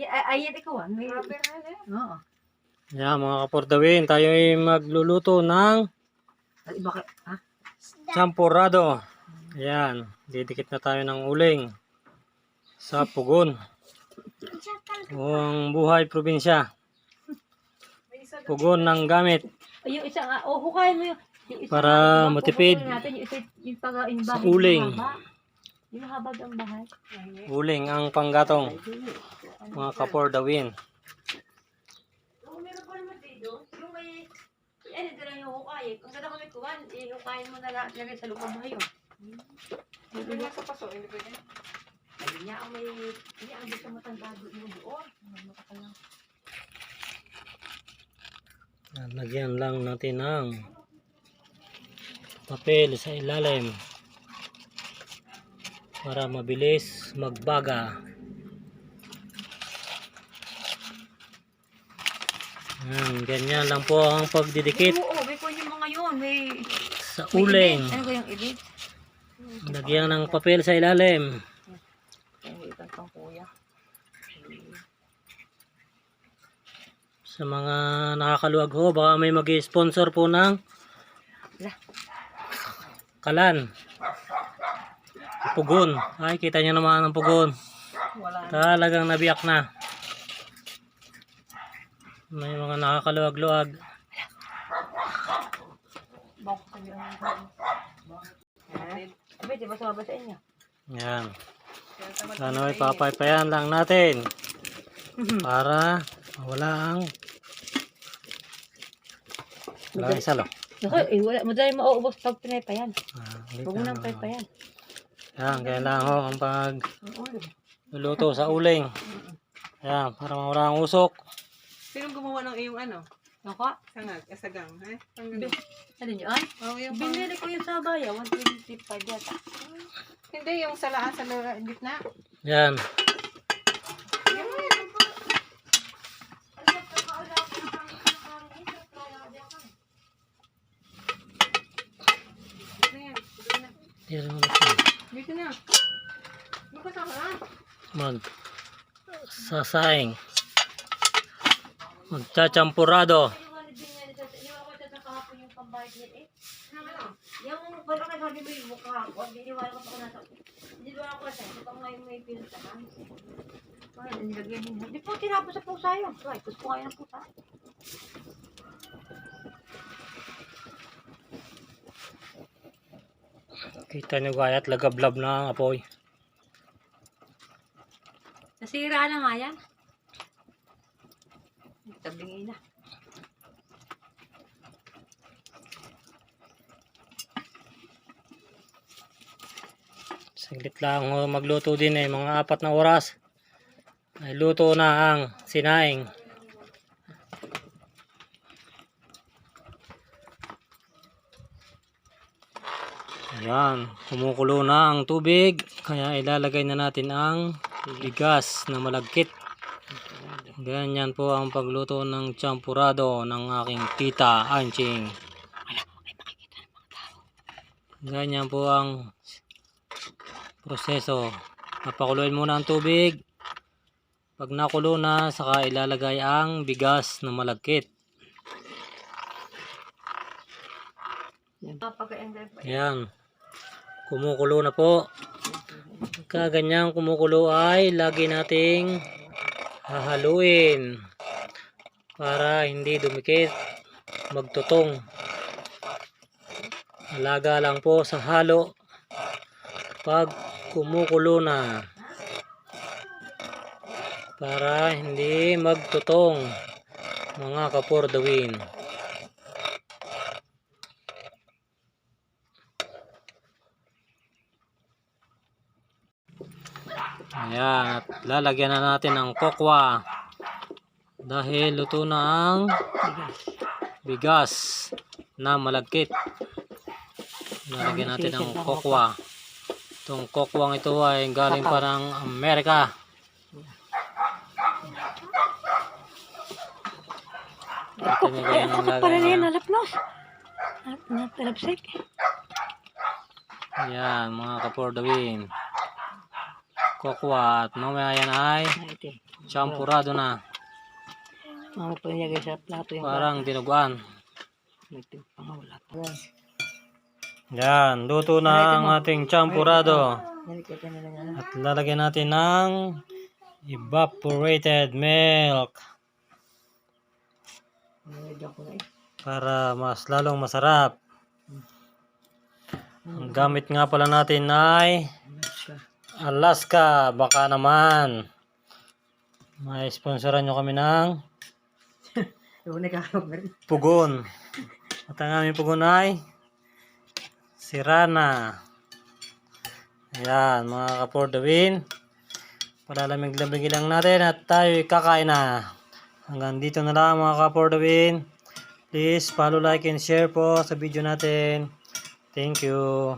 Ayan ikaw ah. May... Oo. Yan mga kapordawin, tayo ay magluluto ng Bakit? Ha? champurrado. Ayan, didikit na tayo ng uling sa pugon. Ang buhay probinsya. Pugon ng gamit. Yung isa nga, hukayin mo yung isa para nga, matipid natin, yung isa, yung taga-in sa bahay. uling. Yung habag ang bahay. Uling ang panggatong. Mga kapordawin. Meron pa naman dito, yung may, ano doon lang yung hukayin. Kung ganda kami kuwan, hukayin mo na lahat lagay sa loob ng bahay. Hindi nga sa paso, hindi pwede. Sabi niya, ang may, hindi ang gusto matanda doon doon. Lagyan lang natin ng papel sa ilalim para mabilis magbaga. Ganyan lang po ang pagdidikit. Oo, may po yung mga yun. May sa uling. Ano ko yung edit? Lagyan ng papel sa ilalim. Sa mga nakakaluwag ho, baka may mag-sponsor po ng kalan. Pugon. Ay, kita nyo naman ang pugon. Talagang nabiyak na. May mga nakakaluwag-luwag. Yan. Sana ay papaypayan lang natin para wala ang isa lang. Wala. Madali mauubos pag pinaypayan. Huwag mo nang paypayan. Yan, kailangan ho ang pagluluto sa uling. Yan, para mawala ang usok. Sinong gumawa ng iyong ano? Naka? Sangag, sagang, ha? Ano yun? Oh, yung Binili ko yung sa bayaw. 125 yata. hindi, yung salaan sa gitna. Yan. Dito na. Magsasaing. Magchachampurado. Yung wala ka sabi mo yung mukha ko, diniwala ko pa nasa. Diniwala ko kasi ito ngayon may pinuntahan. Ay, nilagyan niya. Di po tinapos sa pusa yun. Ay, gusto ko ngayon ng pusa. Kita nyo gayat, lagablab na ang apoy. Nasira na nga yan. Tabingin na. Saglit lang magluto din mga 4 na oras. Ay luto na ang sinaing. Ayan, kumukulo na ang tubig. Kaya ilalagay na natin ang bigas na malagkit. Ganyan po ang pagluto ng champurrado ng aking tita Anching. Ganyan po ang proseso. Papakuluin muna ang tubig. Pag nakulo na, saka ilalagay ang bigas na malagkit. Ayan. Kumukulo na po. Pagka ganyan kumukulo ay lagi nating hahaluin para hindi dumikit, magtutong. Alaga lang po sa halo pag kumukulo na para hindi magtutong mga kapordawin. Ayan, at lalagyan na natin ng kokwa dahil luto na ang bigas na malagkit. Lalagyan natin ng kokwa. Itong kokwang ito ay galing pa ng Amerika. Pala na yan, nalapnos. Natalapsik. Ayan, mga kapordawin. Kokwa at mamaya yan ay Champurado na. Mga pa niya guys sa plato yung Parang dinuguan. pangawala. Yan, luto na ang ating champurado. Yan kita nila nga. At lalagyan natin ng evaporated milk Nilagyan ko na eh. para mas lalong masarap. Ang gamit nga pala natin ay Alaska. Baka naman may sponsoran nyo kami ng Yung nagkakawag na rin. pugon. At ang aming pugon ay Sirana. Ayan, mga ka-for the win. Palalamig-lamig lang natin at tayo kakain na. Hanggang dito na lang mga ka-for the win. Please follow, like, and share po sa video natin. Thank you.